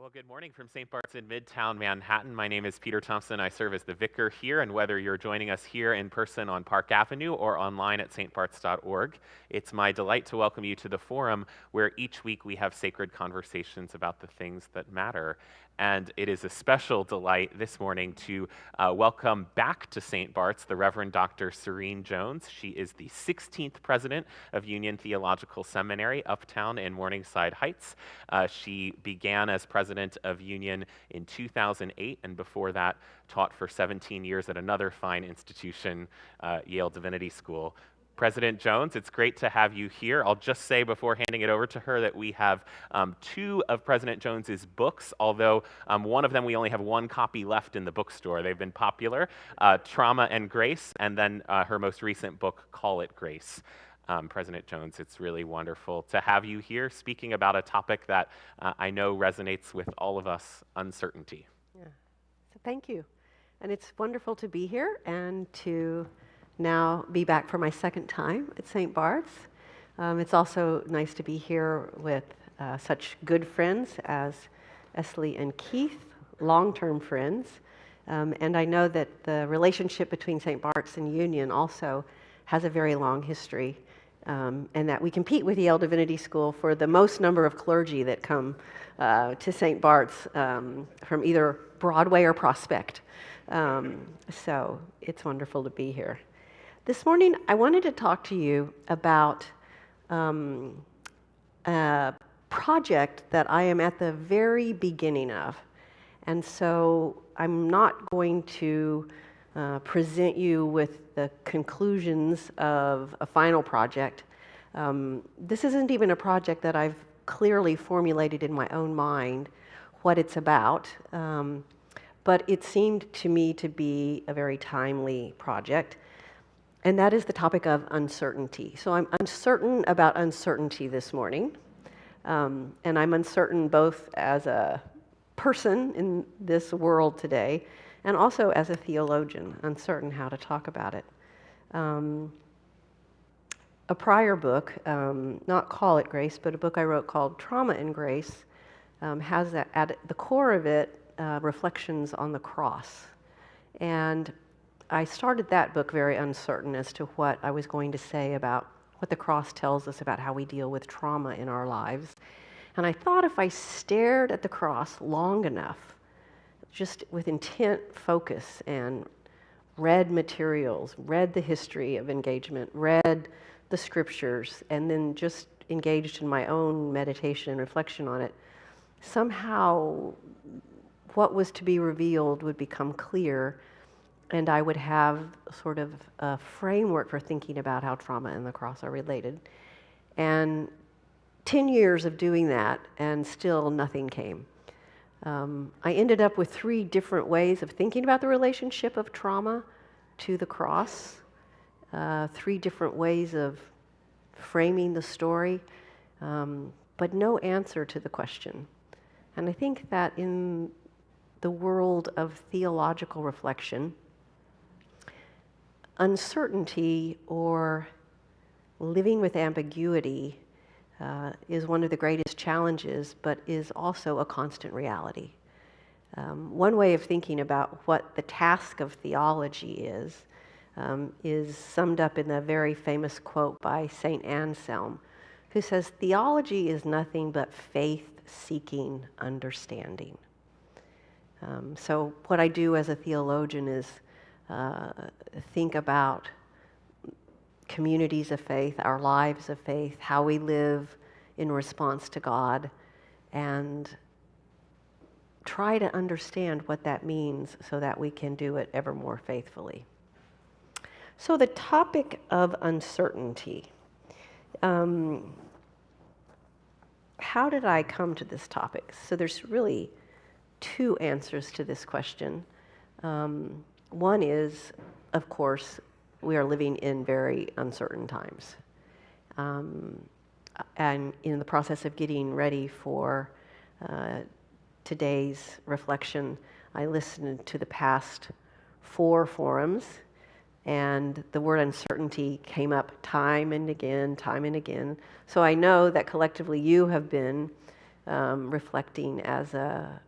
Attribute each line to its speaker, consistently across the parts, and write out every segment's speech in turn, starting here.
Speaker 1: Well, good morning from St. Bart's in Midtown Manhattan. My name is Peter Thompson. I serve as the vicar here, and whether you're joining us here in person on Park Avenue or online at stbarts.org, it's my delight to welcome you to the forum where each week we have sacred conversations about the things that matter. And it is a special delight this morning to welcome back to St. Bart's the Reverend Dr. Serene Jones. She is the 16th president of Union Theological Seminary, uptown in Morningside Heights. She began as president of Union in 2008, and before that taught for 17 years at another fine institution, Yale Divinity School. President Jones, it's great to have you here. I'll just say before handing it over to her that we have two of President Jones's books, although one of them we only have one copy left in the bookstore. They've been popular, Trauma and Grace, and then her most recent book, Call It Grace. President Jones, it's really wonderful to have you here speaking about a topic that I know resonates with all of us, uncertainty.
Speaker 2: Yeah. So thank you. And it's wonderful to be here and to now be back for my second time at St. Bart's. It's also nice to be here with such good friends as Esley and Keith, long-term friends. And I know that the relationship between St. Bart's and Union also has a very long history, and that we compete with Yale Divinity School for the most number of clergy that come to St. Bart's from either Broadway or Prospect. So it's wonderful to be here. This morning, I wanted to talk to you about a project that I am at the very beginning of. And so I'm not going to present you with the conclusions of a final project. This isn't even a project that I've clearly formulated in my own mind what it's about, but it seemed to me to be a very timely project. And that is the topic of uncertainty. So I'm uncertain about uncertainty this morning. And I'm uncertain both as a person in this world today and also as a theologian, uncertain how to talk about it. A prior book, not Call It Grace, but a book I wrote called Trauma and Grace, has that at the core of it, reflections on the cross. And I started that book very uncertain as to what I was going to say about what the cross tells us about how we deal with trauma in our lives. And I thought if I stared at the cross long enough, just with intent focus, and read materials, read the history of engagement, read the scriptures, and then just engaged in my own meditation and reflection on it, somehow what was to be revealed would become clear, and I would have sort of a framework for thinking about how trauma and the cross are related. And 10 years of doing that, and still nothing came. I ended up with 3 different ways of thinking about the relationship of trauma to the cross, 3 different ways of framing the story, but no answer to the question. And I think that in the world of theological reflection, uncertainty or living with ambiguity is one of the greatest challenges, but is also a constant reality. One way of thinking about what the task of theology is summed up in the very famous quote by St. Anselm, who says, "Theology is nothing but faith-seeking understanding." So what I do as a theologian is think about communities of faith, our lives of faith, how we live in response to God, and try to understand what that means so that we can do it ever more faithfully. So the topic of uncertainty. How did I come to this topic? So there's really 2 answers to this question. One is, of course, we are living in very uncertain times. And in the process of getting ready for today's reflection, I listened to the past 4 forums, and the word uncertainty came up time and again. So I know that collectively you have been reflecting as a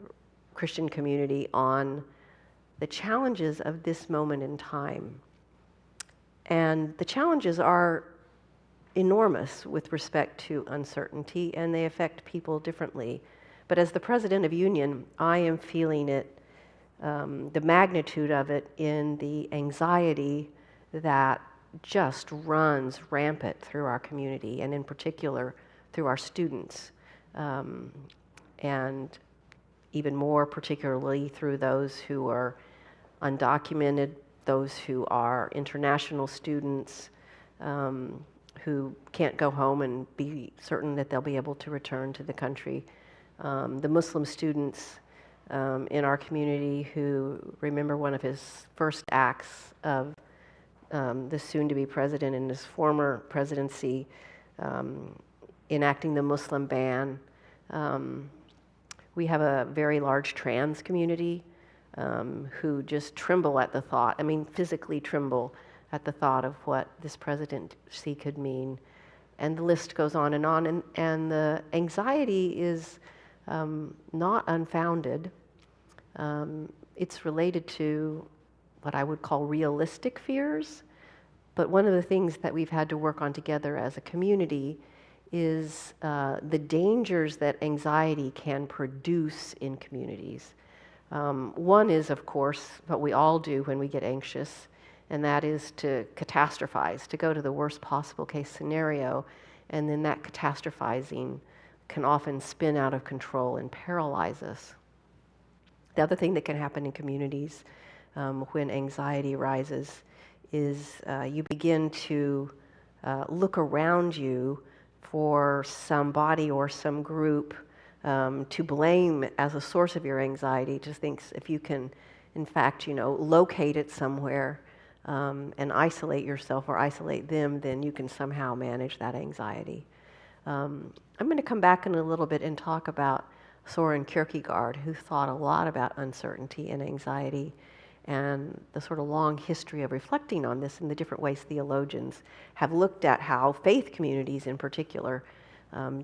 Speaker 2: Christian community on the challenges of this moment in time. And the challenges are enormous with respect to uncertainty, and they affect people differently. But as the president of Union, I am feeling it, the magnitude of it, in the anxiety that just runs rampant through our community, and in particular through our students, and even more particularly through those who are undocumented, those who are international students, who can't go home and be certain that they'll be able to return to the country. The Muslim students in our community who remember one of his first acts of the soon-to-be president in his former presidency, enacting the Muslim ban. We have a very large trans community who just tremble at the thought, physically tremble at the thought of what this presidency could mean. And the list goes on, and the anxiety is not unfounded. It's related to what I would call realistic fears. But one of the things that we've had to work on together as a community is the dangers that anxiety can produce in communities. One is, of course, what we all do when we get anxious, and that is to catastrophize, to go to the worst possible case scenario, and then that catastrophizing can often spin out of control and paralyze us. The other thing that can happen in communities when anxiety rises is you begin to look around you for somebody or some group to blame as a source of your anxiety. Just thinks if you can, in fact, locate it somewhere and isolate yourself or isolate them, then you can somehow manage that anxiety. I'm going to come back in a little bit and talk about Soren Kierkegaard, who thought a lot about uncertainty and anxiety, and the sort of long history of reflecting on this and the different ways theologians have looked at how faith communities in particular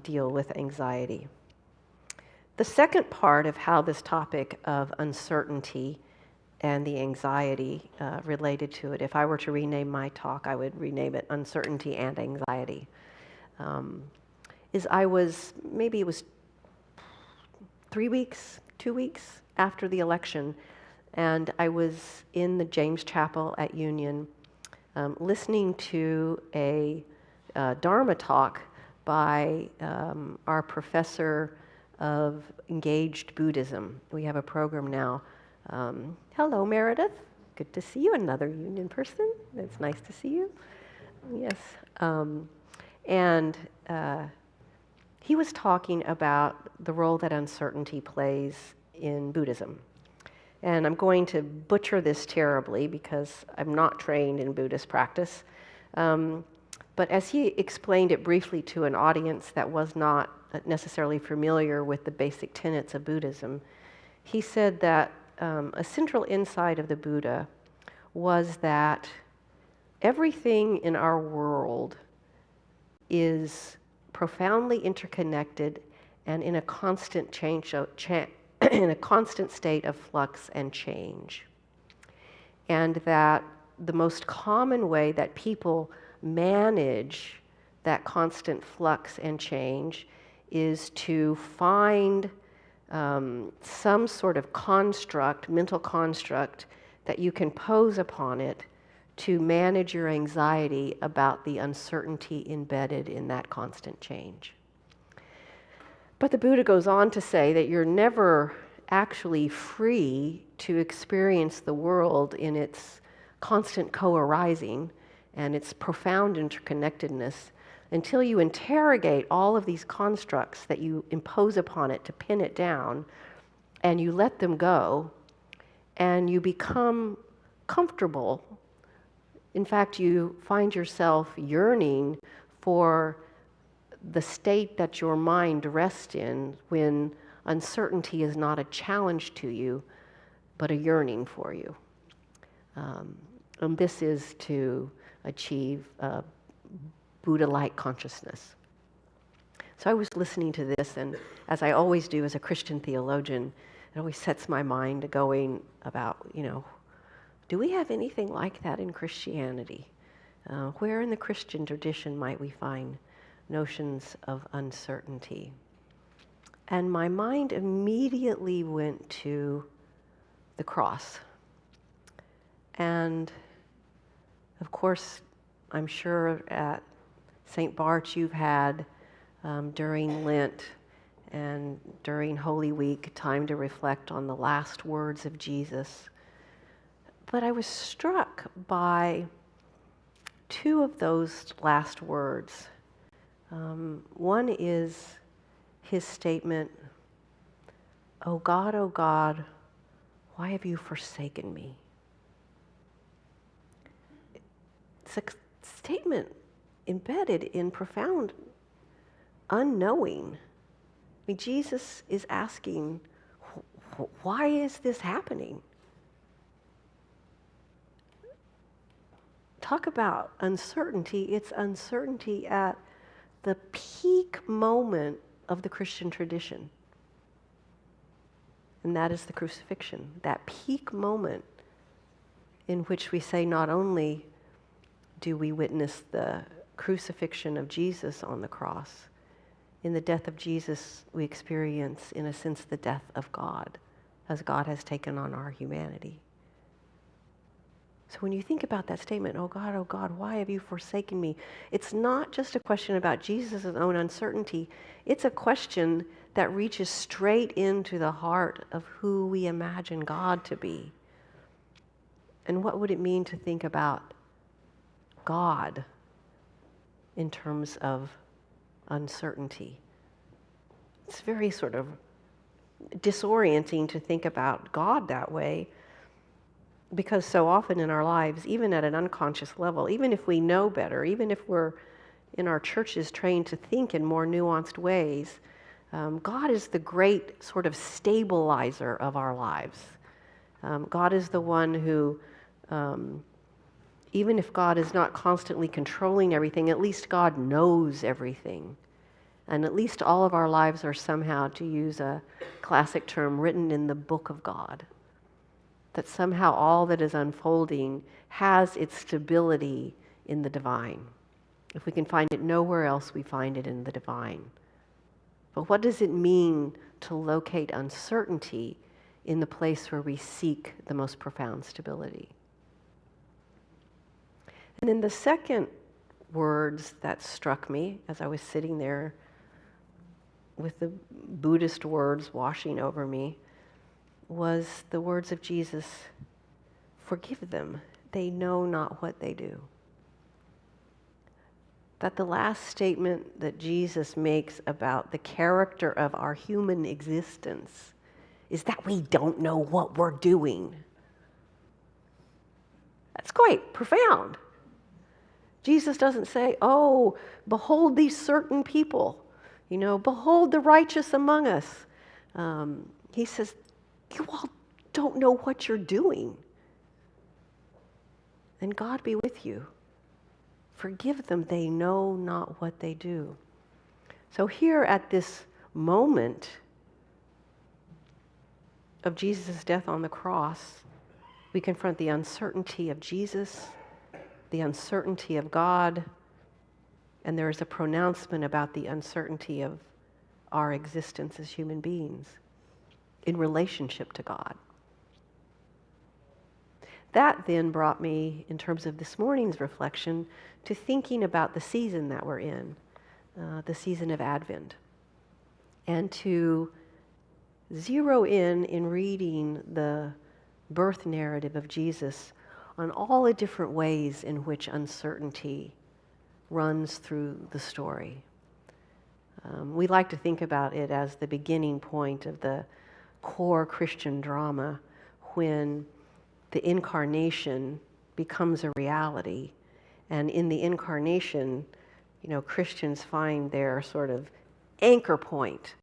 Speaker 2: deal with anxiety. The second part of how this topic of uncertainty and the anxiety related to it, if I were to rename my talk, I would rename it Uncertainty and Anxiety. Maybe it was 2 weeks after the election, and I was in the James Chapel at Union listening to a Dharma talk by our professor of engaged Buddhism. We have a program now. Hello, Meredith. Good to see you, another Union person. It's nice to see you. Yes. And he was talking about the role that uncertainty plays in Buddhism. And I'm going to butcher this terribly because I'm not trained in Buddhist practice. But as he explained it briefly to an audience that was not necessarily familiar with the basic tenets of Buddhism, he said that a central insight of the Buddha was that everything in our world is profoundly interconnected and in a constant in a constant state of flux and change. And that the most common way that people manage that constant flux and change is to find some sort of construct, mental construct, that you can pose upon it to manage your anxiety about the uncertainty embedded in that constant change. But the Buddha goes on to say that you're never actually free to experience the world in its constant co-arising and its profound interconnectedness until you interrogate all of these constructs that you impose upon it to pin it down, and you let them go, and you become comfortable. In fact, you find yourself yearning for the state that your mind rests in when uncertainty is not a challenge to you, but a yearning for you. And this is to achieve Buddha-like consciousness. So I was listening to this, and as I always do as a Christian theologian, it always sets my mind going about, do we have anything like that in Christianity? Where in the Christian tradition might we find notions of uncertainty? And my mind immediately went to the cross. And of course, I'm sure at St. Bart's you've had during Lent and during Holy Week time to reflect on the last words of Jesus. But I was struck by two of those last words. One is his statement, oh God, why have you forsaken me?" It's a statement embedded in profound unknowing. I mean, Jesus is asking, why is this happening? Talk about uncertainty. It's uncertainty at the peak moment of the Christian tradition. And that is the crucifixion, that peak moment in which we say not only do we witness the crucifixion of Jesus on the cross, in the death of Jesus we experience, in a sense, the death of God, as God has taken on our humanity. So when you think about that statement, oh God, why have you forsaken me? It's not just a question about Jesus' own uncertainty. It's a question that reaches straight into the heart of who we imagine God to be. And what would it mean to think about God in terms of uncertainty? It's very sort of disorienting to think about God that way, because so often in our lives, even at an unconscious level, even if we know better, even if we're in our churches trained to think in more nuanced ways, God is the great sort of stabilizer of our lives. God is the one who, even if God is not constantly controlling everything, at least God knows everything. And at least all of our lives are somehow, to use a classic term, written in the book of God. That somehow all that is unfolding has its stability in the divine. If we can find it nowhere else, we find it in the divine. But what does it mean to locate uncertainty in the place where we seek the most profound stability? And then the second words that struck me as I was sitting there with the Buddhist words washing over me was the words of Jesus, forgive them, they know not what they do. That the last statement that Jesus makes about the character of our human existence is that we don't know what we're doing. That's quite profound. Jesus doesn't say, oh, behold these certain people, behold the righteous among us. He says, you all don't know what you're doing. And God be with you. Forgive them, they know not what they do. So here at this moment of Jesus' death on the cross, we confront the uncertainty of Jesus, the uncertainty of God, and there is a pronouncement about the uncertainty of our existence as human beings in relationship to God. That then brought me, in terms of this morning's reflection, to thinking about the season that we're in, the season of Advent, and to zero in reading the birth narrative of Jesus on all the different ways in which uncertainty runs through the story. We like to think about it as the beginning point of the core Christian drama, when the incarnation becomes a reality. And in the incarnation, Christians find their sort of anchor point.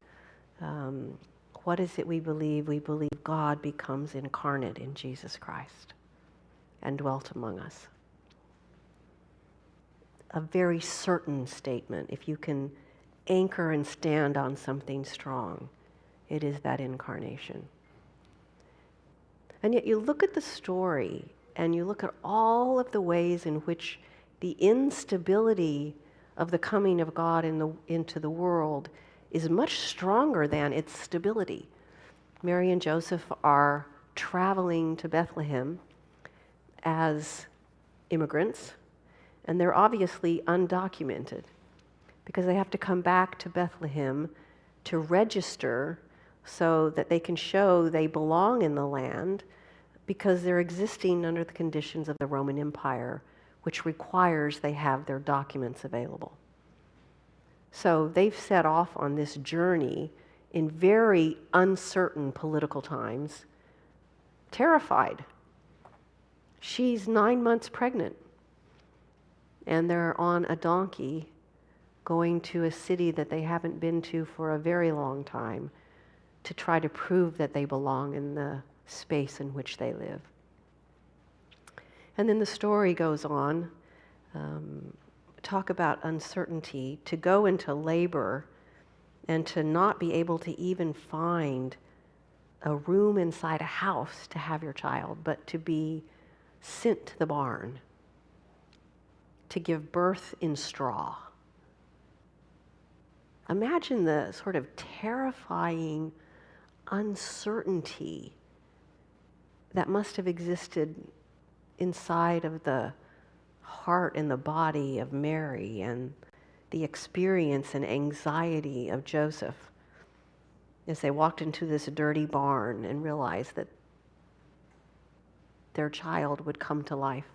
Speaker 2: What is it we believe? We believe God becomes incarnate in Jesus Christ and dwelt among us. A very certain statement. If you can anchor and stand on something strong. It is that incarnation. And yet you look at the story and you look at all of the ways in which the instability of the coming of God into the world is much stronger than its stability. Mary and Joseph are traveling to Bethlehem as immigrants, and they're obviously undocumented because they have to come back to Bethlehem to register so that they can show they belong in the land, because they're existing under the conditions of the Roman Empire, which requires they have their documents available. So they've set off on this journey in very uncertain political times, terrified. She's 9 months pregnant, and they're on a donkey going to a city that they haven't been to for a very long time to try to prove that they belong in the space in which they live. And then the story goes on, talk about uncertainty, to go into labor and to not be able to even find a room inside a house to have your child, but to be sent to the barn to give birth in straw. Imagine the sort of terrifying uncertainty that must have existed inside of the heart and the body of Mary, and the experience and anxiety of Joseph as they walked into this dirty barn and realized that their child would come to life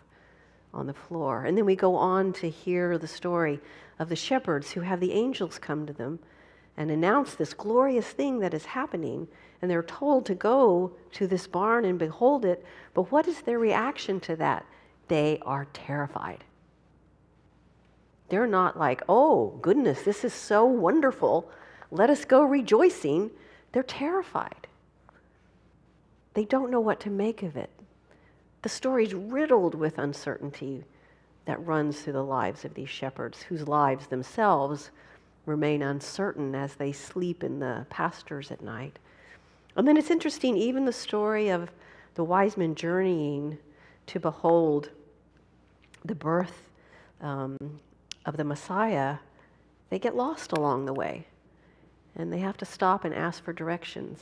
Speaker 2: on the floor. And then we go on to hear the story of the shepherds who have the angels come to them and announce this glorious thing that is happening. And they're told to go to this barn and behold it. But what is their reaction to that? They are terrified. They're not like, oh, goodness, this is so wonderful. Let us go rejoicing. They're terrified. They don't know what to make of it. The story's riddled with uncertainty that runs through the lives of these shepherds, whose lives themselves remain uncertain as they sleep in the pastures at night. And then it's interesting, even the story of the wise men journeying to behold the birth of the Messiah, they get lost along the way, and they have to stop and ask for directions.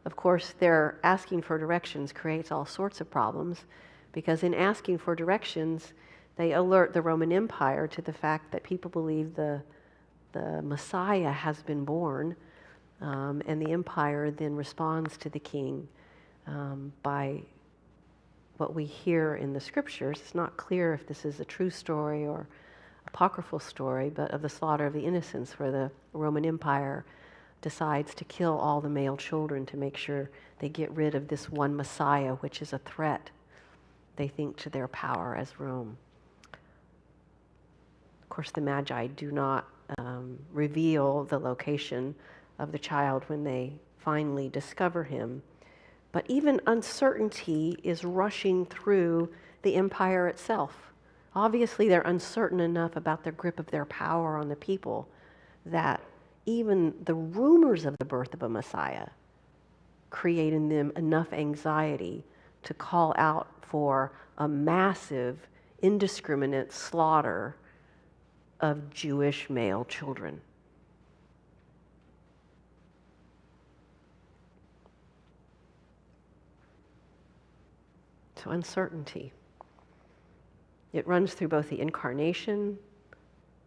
Speaker 2: Of course, their asking for directions creates all sorts of problems, because in asking for directions, they alert the Roman Empire to the fact that people believe the Messiah has been born, and the empire then responds to the king by what we hear in the scriptures. It's not clear if this is a true story or apocryphal story, but of the slaughter of the innocents, where the Roman Empire decides to kill all the male children to make sure they get rid of this one Messiah, which is a threat, they think, to their power as Rome. Of course, the Magi do not reveal the location of the child when they finally discover him. But even uncertainty is rushing through the empire itself. Obviously, they're uncertain enough about the grip of their power on the people that even the rumors of the birth of a Messiah create in them enough anxiety to call out for a massive, indiscriminate slaughter of Jewish male children. So uncertainty. It runs through both the incarnation,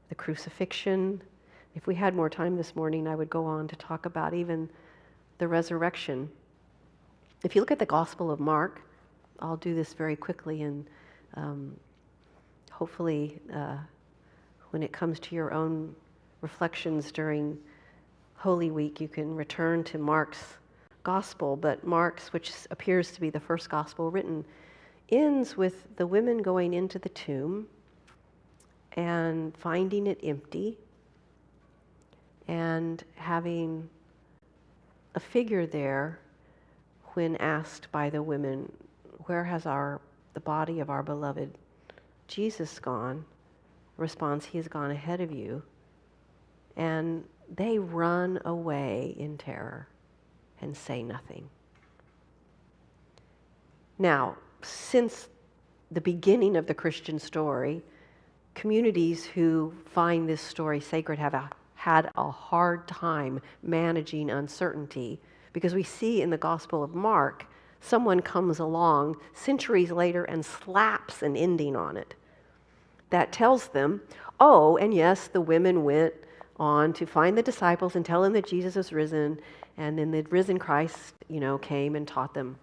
Speaker 2: the crucifixion. If we had more time this morning, I would go on to talk about even the resurrection. If you look at the Gospel of Mark, I'll do this very quickly, and hopefully when it comes to your own reflections during Holy Week, you can return to Mark's Gospel. But Mark's, which appears to be the first Gospel written, ends with the women going into the tomb and finding it empty, and having a figure there when asked by the women, where has the body of our beloved Jesus gone? Responds, he has gone ahead of you, and they run away in terror and say nothing. Now, since the beginning of the Christian story, communities who find this story sacred have had a hard time managing uncertainty, because we see in the Gospel of Mark, someone comes along centuries later and slaps an ending on it that tells them, oh, and yes, the women went on to find the disciples and tell them that Jesus was risen, and then the risen Christ, came and taught them,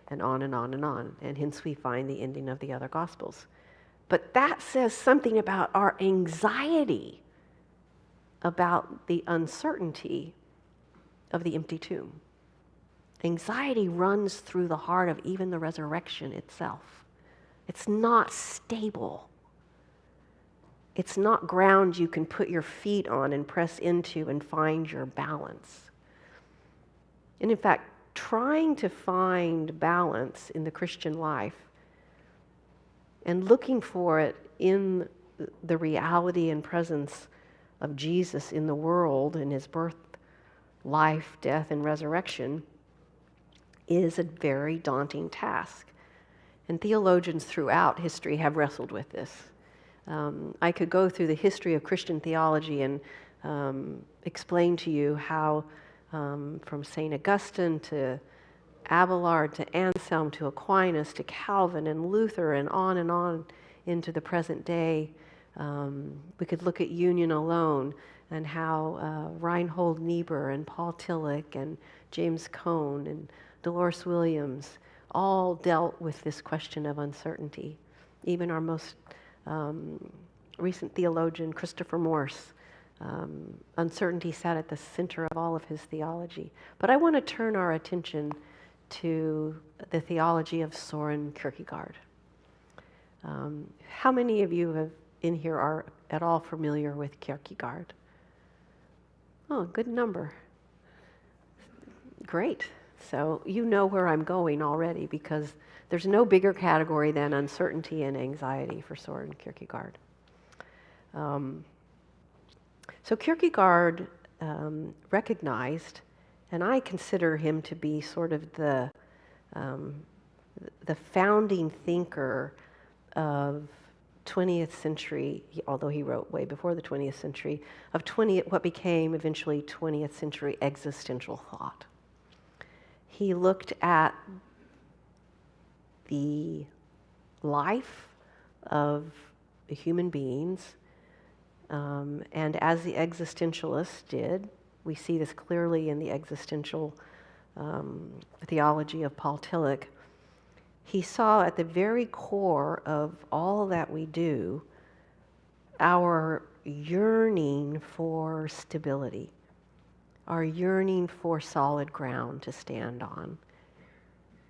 Speaker 2: and on and on and on. And hence we find the ending of the other Gospels. But that says something about our anxiety about the uncertainty of the empty tomb. Anxiety runs through the heart of even the resurrection itself. It's not stable. It's not ground you can put your feet on and press into and find your balance. And in fact, trying to find balance in the Christian life and looking for it in the reality and presence of Jesus in the world, in his birth, life, death, and resurrection, is a very daunting task. And theologians throughout history have wrestled with this. I could go through the history of Christian theology and explain to you how from St. Augustine to Abelard to Anselm to Aquinas to Calvin and Luther and on into the present day. We could look at Union alone and how Reinhold Niebuhr and Paul Tillich and James Cone and Dolores Williams all dealt with this question of uncertainty. Even our most recent theologian, Christopher Morse, uncertainty sat at the center of all of his theology. But I want to turn our attention to the theology of Søren Kierkegaard. How many of you in here are at all familiar with Kierkegaard? Oh, a good number. Great. So you know where I'm going already, because there's no bigger category than uncertainty and anxiety for Søren Kierkegaard. So Kierkegaard recognized, and I consider him to be sort of the founding thinker of 20th century, although he wrote way before the 20th century, of what became eventually 20th century existential thought. He looked at the life of the human beings, and as the existentialists did, we see this clearly in the existential theology of Paul Tillich. He saw at the very core of all that we do our yearning for stability, our yearning for solid ground to stand on,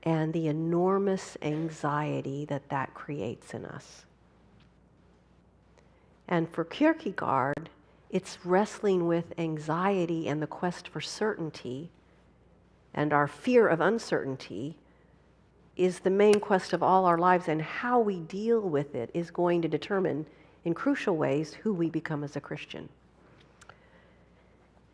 Speaker 2: and the enormous anxiety that creates in us. And for Kierkegaard, it's wrestling with anxiety and the quest for certainty, and our fear of uncertainty is the main quest of all our lives, and how we deal with it is going to determine in crucial ways who we become as a Christian.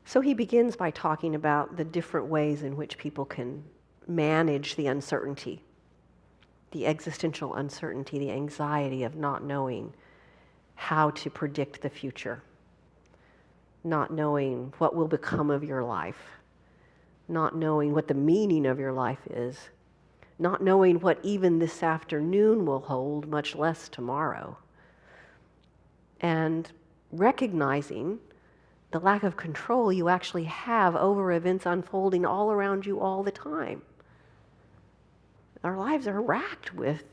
Speaker 2: So he begins by talking about the different ways in which people can manage the uncertainty, the existential uncertainty, the anxiety of not knowing how to predict the future, not knowing what will become of your life, not knowing what the meaning of your life is, not knowing what even this afternoon will hold, much less tomorrow, and recognizing the lack of control you actually have over events unfolding all around you all the time. Our lives are racked with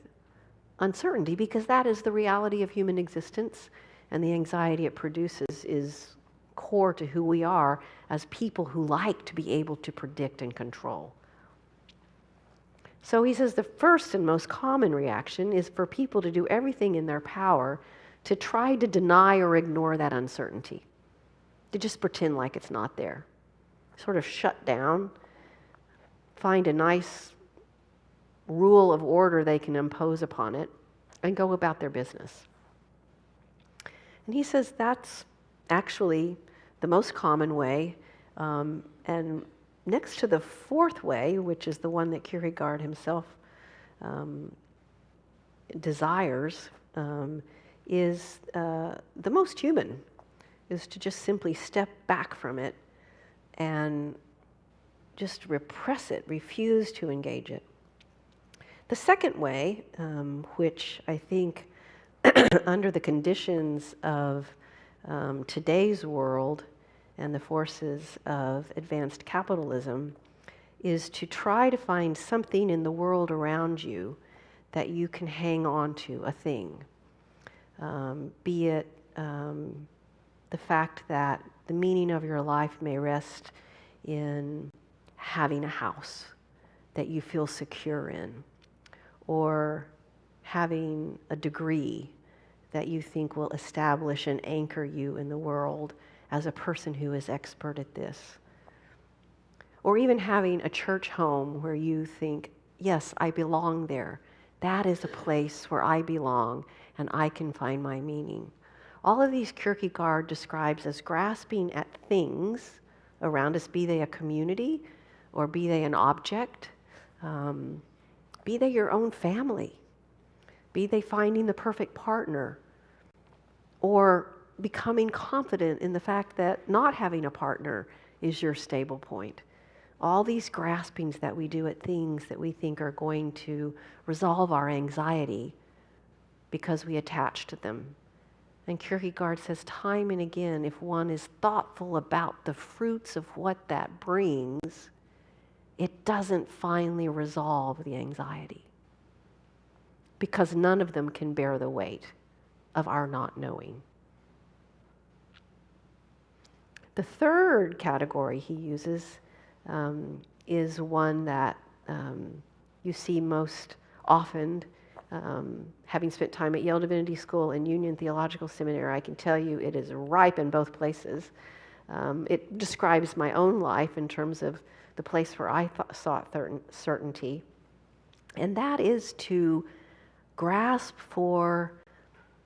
Speaker 2: uncertainty because that is the reality of human existence, and the anxiety it produces is core to who we are as people who like to be able to predict and control. So he says the first and most common reaction is for people to do everything in their power to try to deny or ignore that uncertainty, to just pretend like it's not there, sort of shut down, find a nice rule of order they can impose upon it, and go about their business. And he says that's actually the most common way. And next to the fourth way, which is the one that Kierkegaard himself desires, is the most human, is to just simply step back from it and just repress it, refuse to engage it. The second way, which I think under the conditions of today's world and the forces of advanced capitalism, is to try to find something in the world around you that you can hang on to, a thing. Be it the fact that the meaning of your life may rest in having a house that you feel secure in, or having a degree that you think will establish and anchor you in the world as a person who is expert at this. Or even having a church home where you think, yes, I belong there. That is a place where I belong and I can find my meaning. All of these Kierkegaard describes as grasping at things around us, be they a community or be they an object, be they your own family, be they finding the perfect partner, or becoming confident in the fact that not having a partner is your stable point. All these graspings that we do at things that we think are going to resolve our anxiety because we attach to them. And Kierkegaard says time and again, if one is thoughtful about the fruits of what that brings, it doesn't finally resolve the anxiety, because none of them can bear the weight of our not knowing. The third category he uses is one that you see most often. Having spent time at Yale Divinity School and Union Theological Seminary, I can tell you it is ripe in both places. It describes my own life in terms of the place where I sought certainty, and that is to grasp for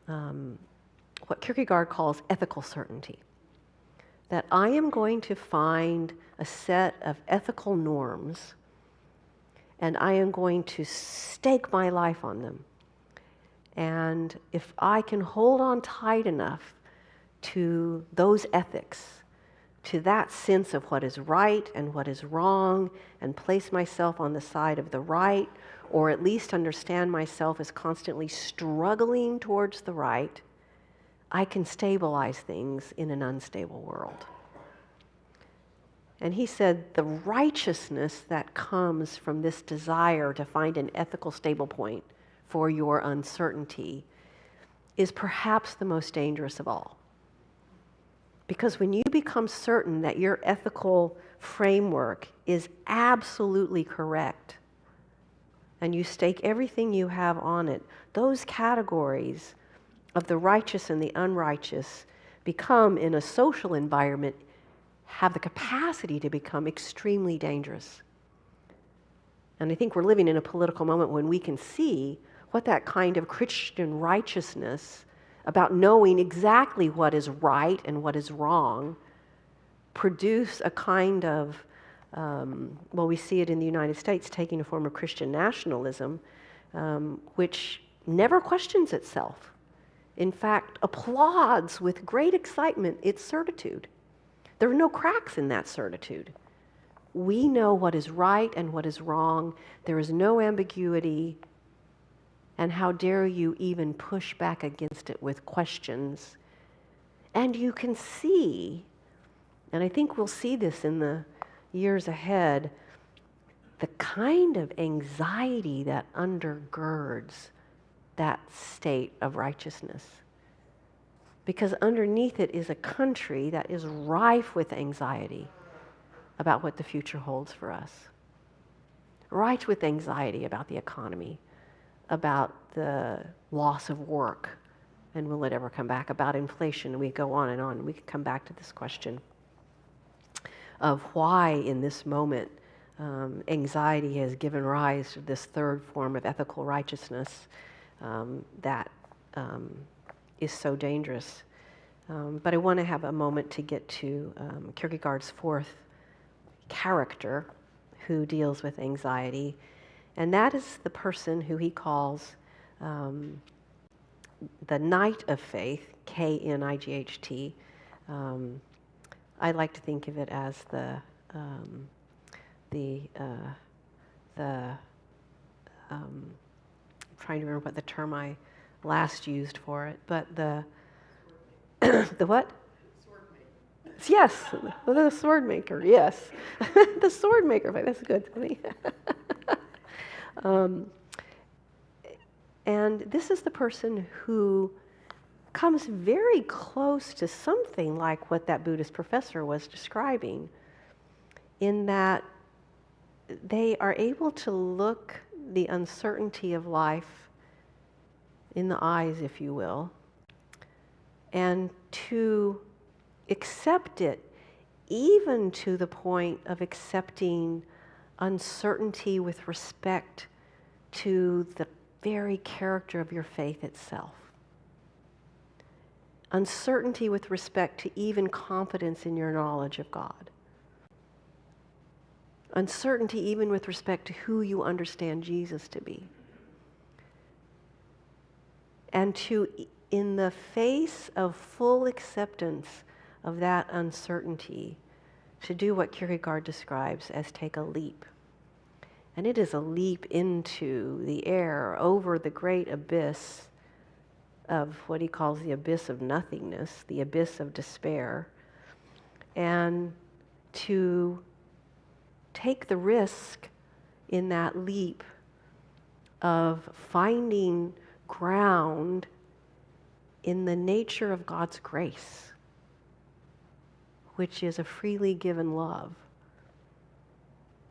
Speaker 2: what Kierkegaard calls ethical certainty. That I am going to find a set of ethical norms and I am going to stake my life on them. And if I can hold on tight enough to those ethics, to that sense of what is right and what is wrong, and place myself on the side of the right, or at least understand myself as constantly struggling towards the right, I can stabilize things in an unstable world. And he said the righteousness that comes from this desire to find an ethical stable point for your uncertainty is perhaps the most dangerous of all. Because when you become certain that your ethical framework is absolutely correct, and you stake everything you have on it, those categories of the righteous and the unrighteous become, in a social environment, have the capacity to become extremely dangerous. And I think we're living in a political moment when we can see what that kind of Christian righteousness about knowing exactly what is right and what is wrong produce a kind of, we see it in the United States taking a form of Christian nationalism, which never questions itself. In fact, applauds with great excitement its certitude. There are no cracks in that certitude. We know what is right and what is wrong. There is no ambiguity. And how dare you even push back against it with questions? And you can see, and I think we'll see this in the years ahead, the kind of anxiety that undergirds that state of righteousness. Because underneath it is a country that is rife with anxiety about what the future holds for us. Rife with anxiety about the economy, about the loss of work, and will it ever come back, about inflation, and we go on, and we can come back to this question of why in this moment anxiety has given rise to this third form of ethical righteousness that is so dangerous. But I want to have a moment to get to Kierkegaard's fourth character who deals with anxiety, and that is the person who he calls the Knight of Faith, Knight. I like to think of it as trying to remember what the term I last used for it, but the what? Sword maker. Yes, the sword maker. Yes, the sword maker. That's good. And this is the person who comes very close to something like what that Buddhist professor was describing, in that they are able to look the uncertainty of life in the eyes, if you will, and to accept it, even to the point of accepting uncertainty with respect to the very character of your faith itself. Uncertainty with respect to even confidence in your knowledge of God. Uncertainty even with respect to who you understand Jesus to be. And to, in the face of full acceptance of that uncertainty, to do what Kierkegaard describes as take a leap. And it is a leap into the air, over the great abyss of what he calls the abyss of nothingness, the abyss of despair, and to take the risk in that leap of finding ground in the nature of God's grace, which is a freely given love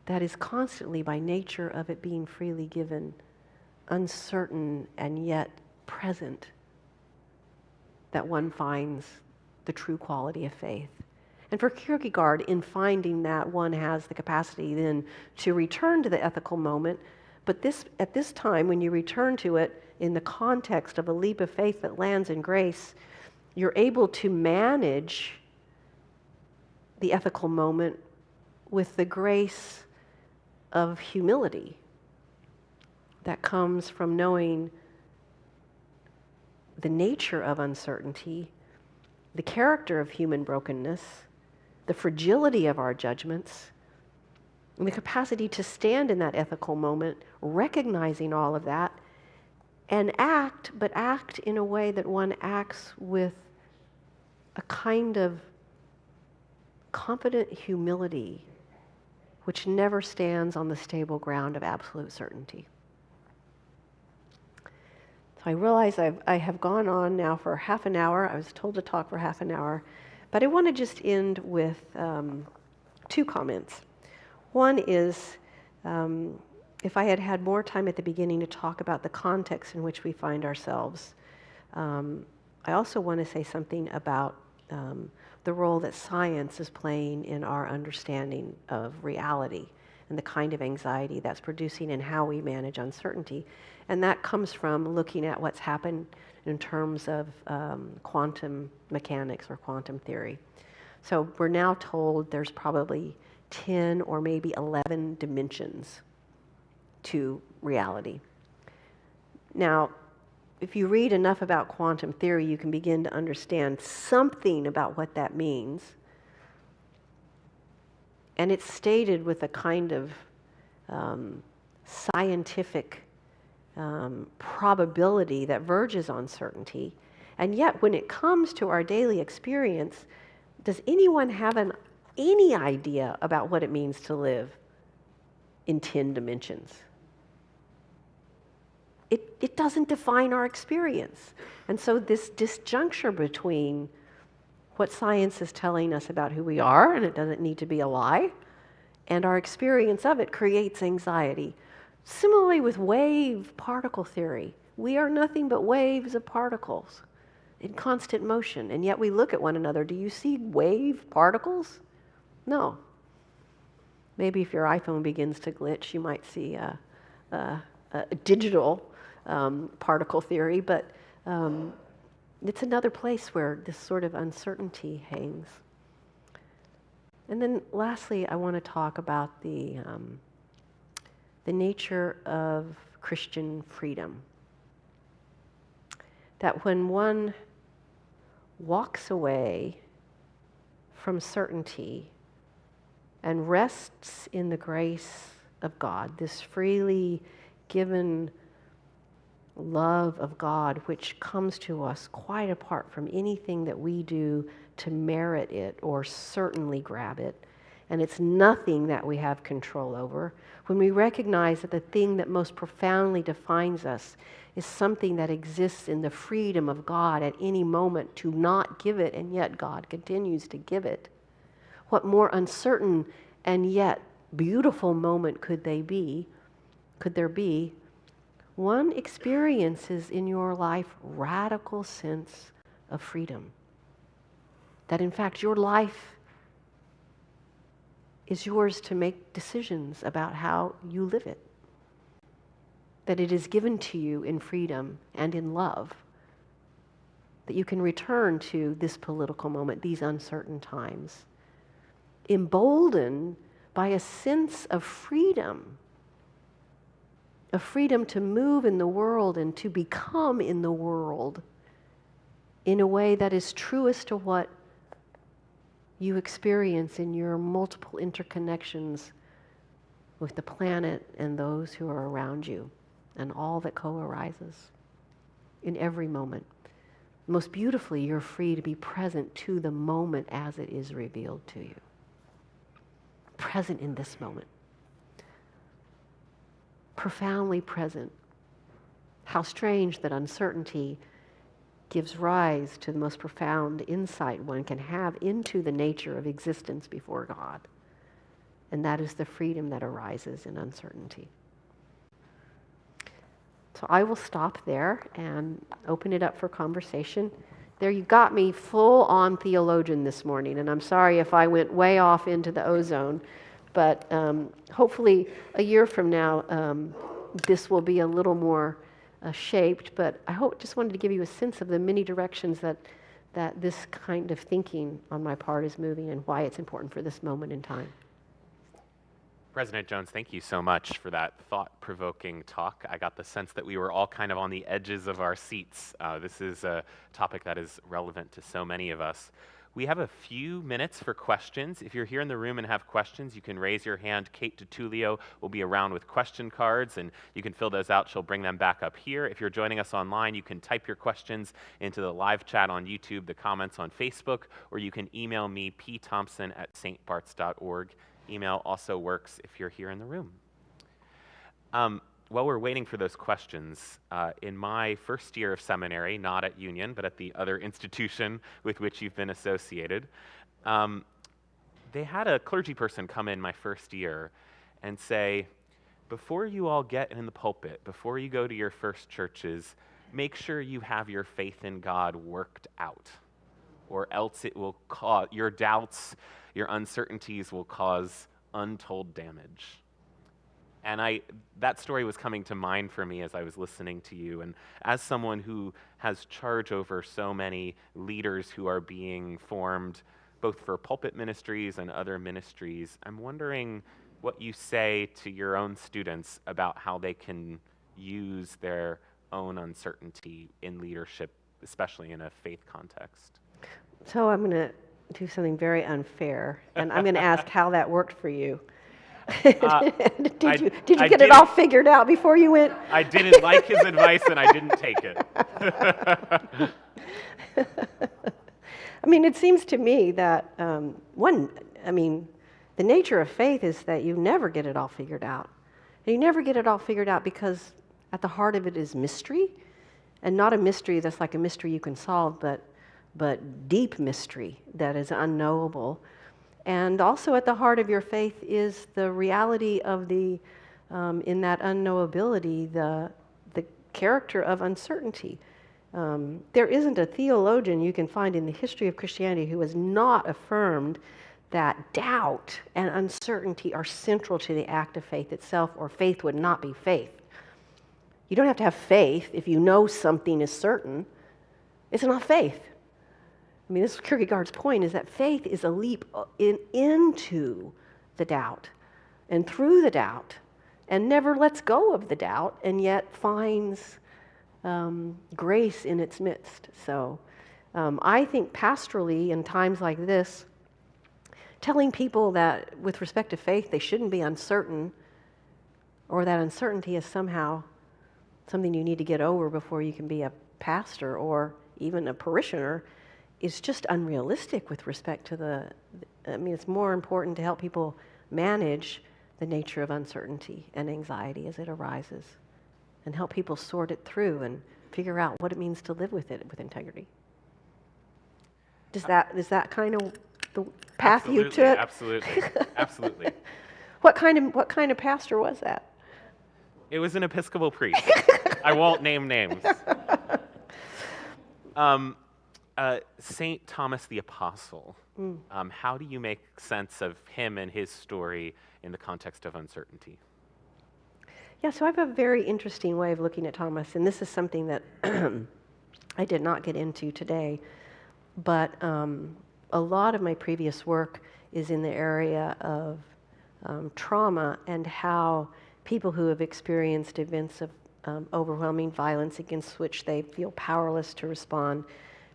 Speaker 2: that is constantly, by nature of it being freely given, uncertain and yet present, that one finds the true quality of faith. And for Kierkegaard, in finding that, one has the capacity then to return to the ethical moment, but at this time, when you return to it in the context of a leap of faith that lands in grace, you're able to manage the ethical moment with the grace of humility that comes from knowing the nature of uncertainty, the character of human brokenness, the fragility of our judgments, and the capacity to stand in that ethical moment, recognizing all of that, and but act in a way that one acts with a kind of confident humility, which never stands on the stable ground of absolute certainty. So I realize I have gone on now for half an hour. I was told to talk for half an hour, but I want to just end with two comments. One is, if I had had more time at the beginning to talk about the context in which we find ourselves, I also want to say something about the role that science is playing in our understanding of reality and the kind of anxiety that's producing and how we manage uncertainty. And that comes from looking at what's happened in terms of quantum mechanics or quantum theory. So we're now told there's probably 10 or maybe 11 dimensions to reality. Now, if you read enough about quantum theory, you can begin to understand something about what that means. And it's stated with a kind of scientific probability that verges on certainty. And yet, when it comes to our daily experience, does anyone have any idea about what it means to live in 10 dimensions? It doesn't define our experience. And so this disjuncture between what science is telling us about who we are, and it doesn't need to be a lie, and our experience of it creates anxiety. Similarly with wave particle theory, we are nothing but waves of particles in constant motion, and yet we look at one another. Do you see wave particles? No. Maybe if your iPhone begins to glitch, you might see a digital particle theory, but It's another place where this sort of uncertainty hangs. And then lastly, I want to talk about the nature of Christian freedom. That when one walks away from certainty and rests in the grace of God, this freely given love of God, which comes to us quite apart from anything that we do to merit it or certainly grab it, and it's nothing that we have control over. When we recognize that the thing that most profoundly defines us is something that exists in the freedom of God at any moment to not give it, and yet God continues to give it, what more uncertain and yet beautiful moment could there be? One experiences in your life radical sense of freedom. That in fact your life is yours to make decisions about how you live it. That it is given to you in freedom and in love. That you can return to this political moment, these uncertain times, emboldened by a sense of freedom to move in the world and to become in the world in a way that is truest to what you experience in your multiple interconnections with the planet and those who are around you and all that co-arises in every moment. Most beautifully, you're free to be present to the moment as it is revealed to you. Present in this moment. Profoundly present. How strange that uncertainty gives rise to the most profound insight one can have into the nature of existence before God. And that is the freedom that arises in uncertainty. So I will stop there and open it up for conversation. There you got me full on theologian this morning, and I'm sorry if I went way off into the ozone, but hopefully a year from now this will be a little more shaped, but just wanted to give you a sense of the many directions that this kind of thinking on my part is moving and why it's important for this moment in time.
Speaker 1: President Jones, thank you so much for that thought-provoking talk. I got the sense that we were all kind of on the edges of our seats. This is a topic that is relevant to so many of us. We have a few minutes for questions. If you're here in the room and have questions, you can raise your hand. Kate DiTullio will be around with question cards, and you can fill those out. She'll bring them back up here. If you're joining us online, you can type your questions into the live chat on YouTube, the comments on Facebook, or you can email me, pthompson@stbarts.org. Email also works if you're here in the room. While we're waiting for those questions, in my first year of seminary, not at Union, but at the other institution with which you've been associated, they had a clergy person come in my first year and say, before you all get in the pulpit, before you go to your first churches, make sure you have your faith in God worked out, or else it will cause your doubts, your uncertainties will cause untold damage. And that story was coming to mind for me as I was listening to you. And as someone who has charge over so many leaders who are being formed, both for pulpit ministries and other ministries, I'm wondering what you say to your own students about how they can use their own uncertainty in leadership, especially in a faith context.
Speaker 2: So I'm going to do something very unfair, and I'm going to ask how that worked for you. Did you get it all figured out before you went?
Speaker 1: I didn't like his advice, and I didn't take it.
Speaker 2: I mean, it seems to me that the nature of faith is that you never get it all figured out. And you never get it all figured out because at the heart of it is mystery, and not a mystery that's like a mystery you can solve, but deep mystery that is unknowable. And also at the heart of your faith is the reality of in that unknowability, the character of uncertainty. There isn't a theologian you can find in the history of Christianity who has not affirmed that doubt and uncertainty are central to the act of faith itself, or faith would not be faith. You don't have to have faith if you know something is certain. It's not faith. I mean, this is Kierkegaard's point, is that faith is a leap into the doubt and through the doubt, and never lets go of the doubt, and yet finds grace in its midst. So I think pastorally, in times like this, telling people that with respect to faith they shouldn't be uncertain, or that uncertainty is somehow something you need to get over before you can be a pastor or even a parishioner, is just unrealistic with respect to it's more important to help people manage the nature of uncertainty and anxiety as it arises, and help people sort it through and figure out what it means to live with it with integrity. Is that kind of the path you took?
Speaker 1: Absolutely.
Speaker 2: What kind of pastor was that?
Speaker 1: It was an Episcopal priest. I won't name names. Saint Thomas the Apostle. How do you make sense of him and his story in the context of uncertainty?
Speaker 2: Yeah, so I have a very interesting way of looking at Thomas, and this is something that I did not get into today, but a lot of my previous work is in the area of trauma and how people who have experienced events of overwhelming violence against which they feel powerless to respond,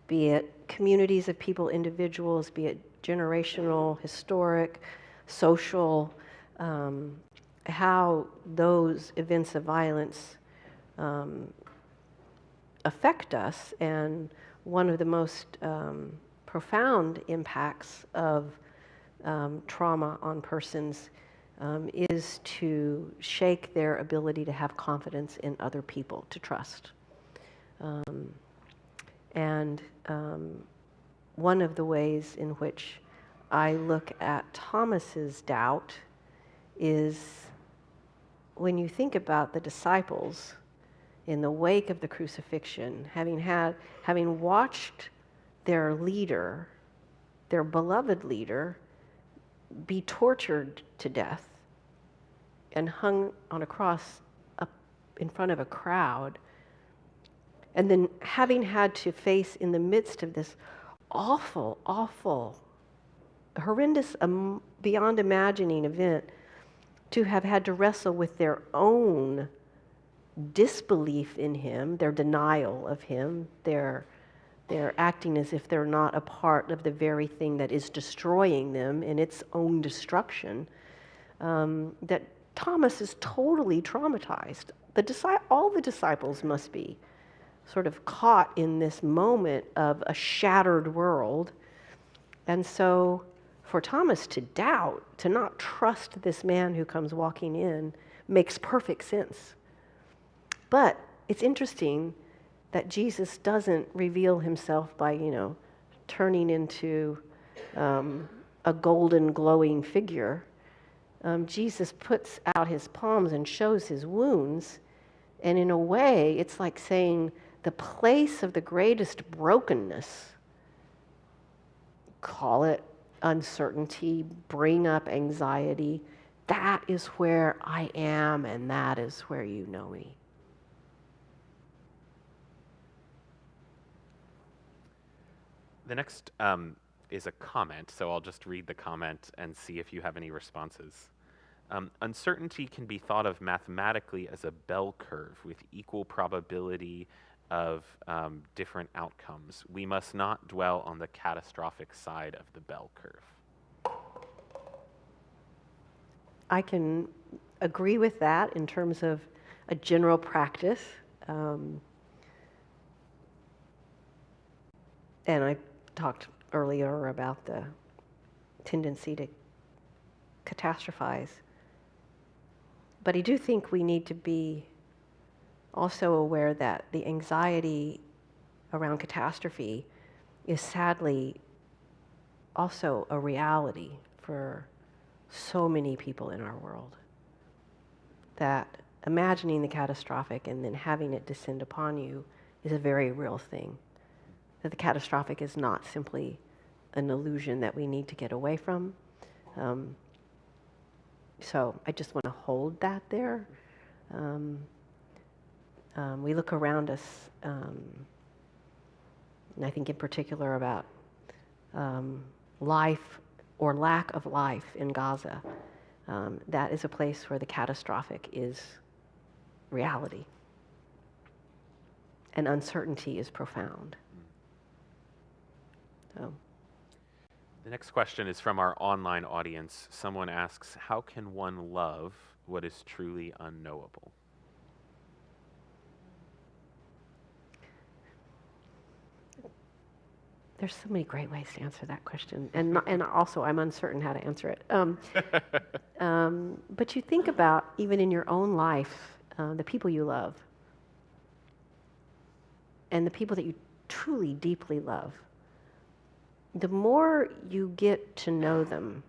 Speaker 2: be it communities of people, individuals, be it generational, historic, social, how those events of violence affect us. And one of the most profound impacts of trauma on persons is to shake their ability to have confidence in other people, to trust. And one of the ways in which I look at Thomas's doubt is when you think about the disciples in the wake of the crucifixion, having watched their leader, their beloved leader, be tortured to death and hung on a cross up in front of a crowd, and then having had to face in the midst of this awful, horrendous, beyond imagining event, to have had to wrestle with their own disbelief in him, their denial of him, their acting as if they're not a part of the very thing that is destroying them in its own destruction, that Thomas is totally traumatized. All the disciples must be sort of caught in this moment of a shattered world. And so for Thomas to doubt, to not trust this man who comes walking in, makes perfect sense. But it's interesting that Jesus doesn't reveal himself by, turning into a golden glowing figure. Jesus puts out his palms and shows his wounds. And in a way, it's like saying the place of the greatest brokenness, call it uncertainty, bring up anxiety, that is where I am, and that is where you know me.
Speaker 1: The next is a comment, so I'll just read the comment and see if you have any responses. Uncertainty can be thought of mathematically as a bell curve with equal probability of different outcomes. We must not dwell on the catastrophic side of the bell curve.
Speaker 2: I can agree with that in terms of a general practice. And I talked earlier about the tendency to catastrophize. But I do think we need to be also aware that the anxiety around catastrophe is sadly also a reality for so many people in our world. That imagining the catastrophic and then having it descend upon you is a very real thing. That the catastrophic is not simply an illusion that we need to get away from. So I just want to hold that there. We look around us, And I think in particular about life or lack of life in Gaza. That is a place where the catastrophic is reality. And uncertainty is profound. So.
Speaker 1: The next question is from our online audience. Someone asks, how can one love what is truly unknowable?
Speaker 2: There's so many great ways to answer that question. And also, I'm uncertain how to answer it. But you think about, even in your own life, the people you love, and the people that you truly, deeply love. The more you get to know them,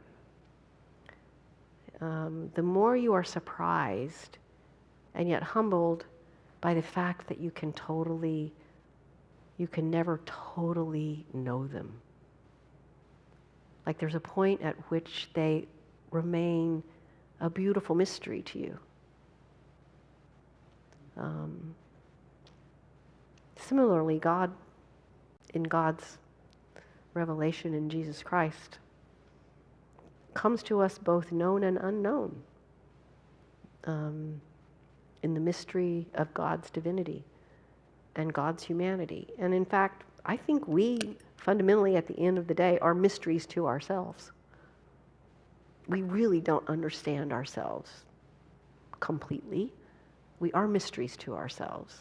Speaker 2: the more you are surprised and yet humbled by the fact that you can never totally know them. Like there's a point at which they remain a beautiful mystery to you. Similarly, God, in God's revelation in Jesus Christ, comes to us both known and unknown in the mystery of God's divinity and God's humanity. And in fact, I think we fundamentally at the end of the day are mysteries to ourselves. We really don't understand ourselves completely. We are mysteries to ourselves.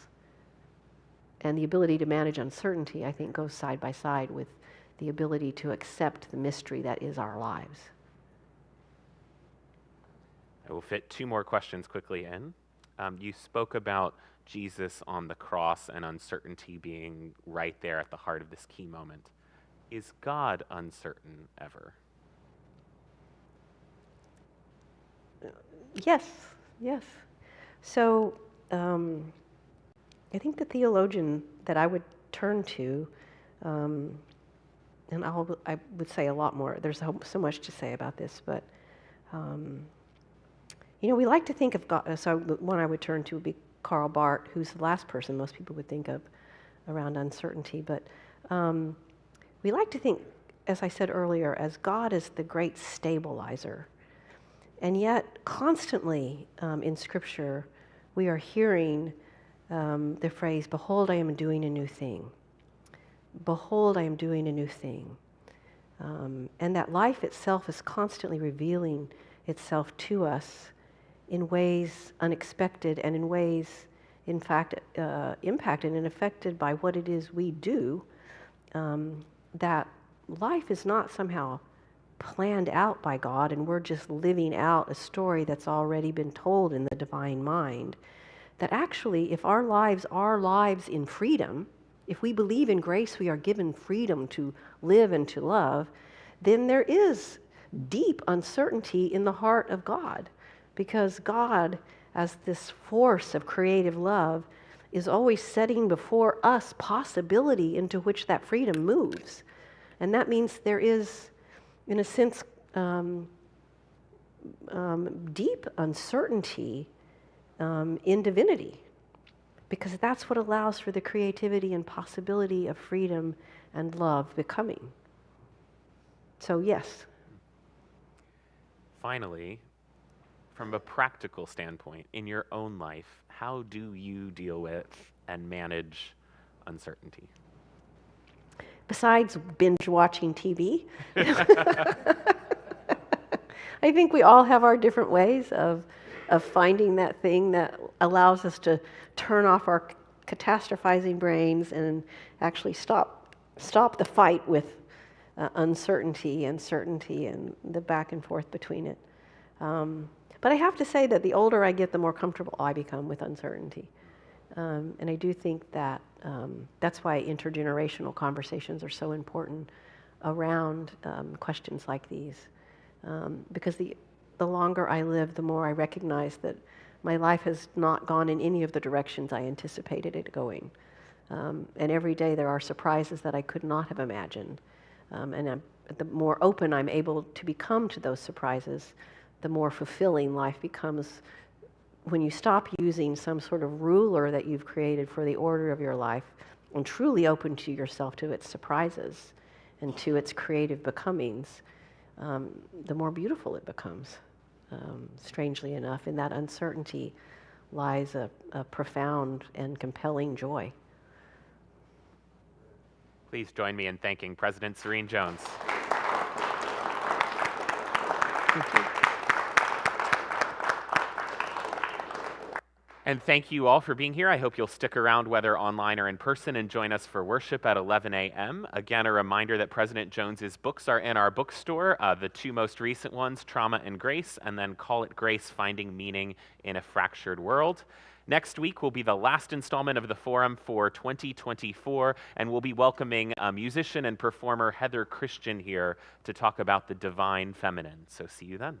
Speaker 2: And the ability to manage uncertainty, I think, goes side by side with the ability to accept the mystery that is our lives.
Speaker 1: I will fit two more questions quickly in. You spoke about Jesus on the cross and uncertainty being right there at the heart of this key moment. Is God uncertain ever?
Speaker 2: Yes. So I think the theologian that I would turn to, and I would say a lot more, there's so much to say about this, but we like to think of God, so the one I would turn to would be Karl Barth, who's the last person most people would think of around uncertainty, but we like to think, as I said earlier, as God as the great stabilizer. And yet, constantly in Scripture, we are hearing the phrase, "Behold, I am doing a new thing." Behold, I am doing a new thing. And that life itself is constantly revealing itself to us in ways unexpected and in ways, in fact, impacted and affected by what it is we do. That life is not somehow planned out by God and we're just living out a story that's already been told in the divine mind. That actually, if our lives are lives in freedom, if we believe in grace, we are given freedom to live and to love, then there is deep uncertainty in the heart of God. Because God, as this force of creative love, is always setting before us possibility into which that freedom moves. And that means there is, in a sense, deep uncertainty in divinity, because that's what allows for the creativity and possibility of freedom and love becoming. So yes.
Speaker 1: Finally, from a practical standpoint, in your own life, how do you deal with and manage uncertainty?
Speaker 2: Besides binge watching TV, I think we all have our different ways of finding that thing that allows us to turn off our catastrophizing brains and actually stop the fight with uncertainty and certainty and the back and forth between it. But I have to say that the older I get, the more comfortable I become with uncertainty. And I do think that that's why intergenerational conversations are so important around questions like these. Because the longer I live, the more I recognize that my life has not gone in any of the directions I anticipated it going. And every day there are surprises that I could not have imagined. And the more open I'm able to become to those surprises, the more fulfilling life becomes when you stop using some sort of ruler that you've created for the order of your life and truly open to yourself, to its surprises and to its creative becomings, the more beautiful it becomes. Strangely enough, in that uncertainty lies a profound and compelling joy.
Speaker 1: Please join me in thanking President Serene Jones.
Speaker 2: Thank you.
Speaker 1: And thank you all for being here. I hope you'll stick around, whether online or in person, and join us for worship at 11 a.m. Again, a reminder that President Jones's books are in our bookstore, the two most recent ones, Trauma and Grace, and then Call It Grace, Finding Meaning in a Fractured World. Next week will be the last installment of the forum for 2024, and we'll be welcoming musician and performer Heather Christian here to talk about the divine feminine. So see you then.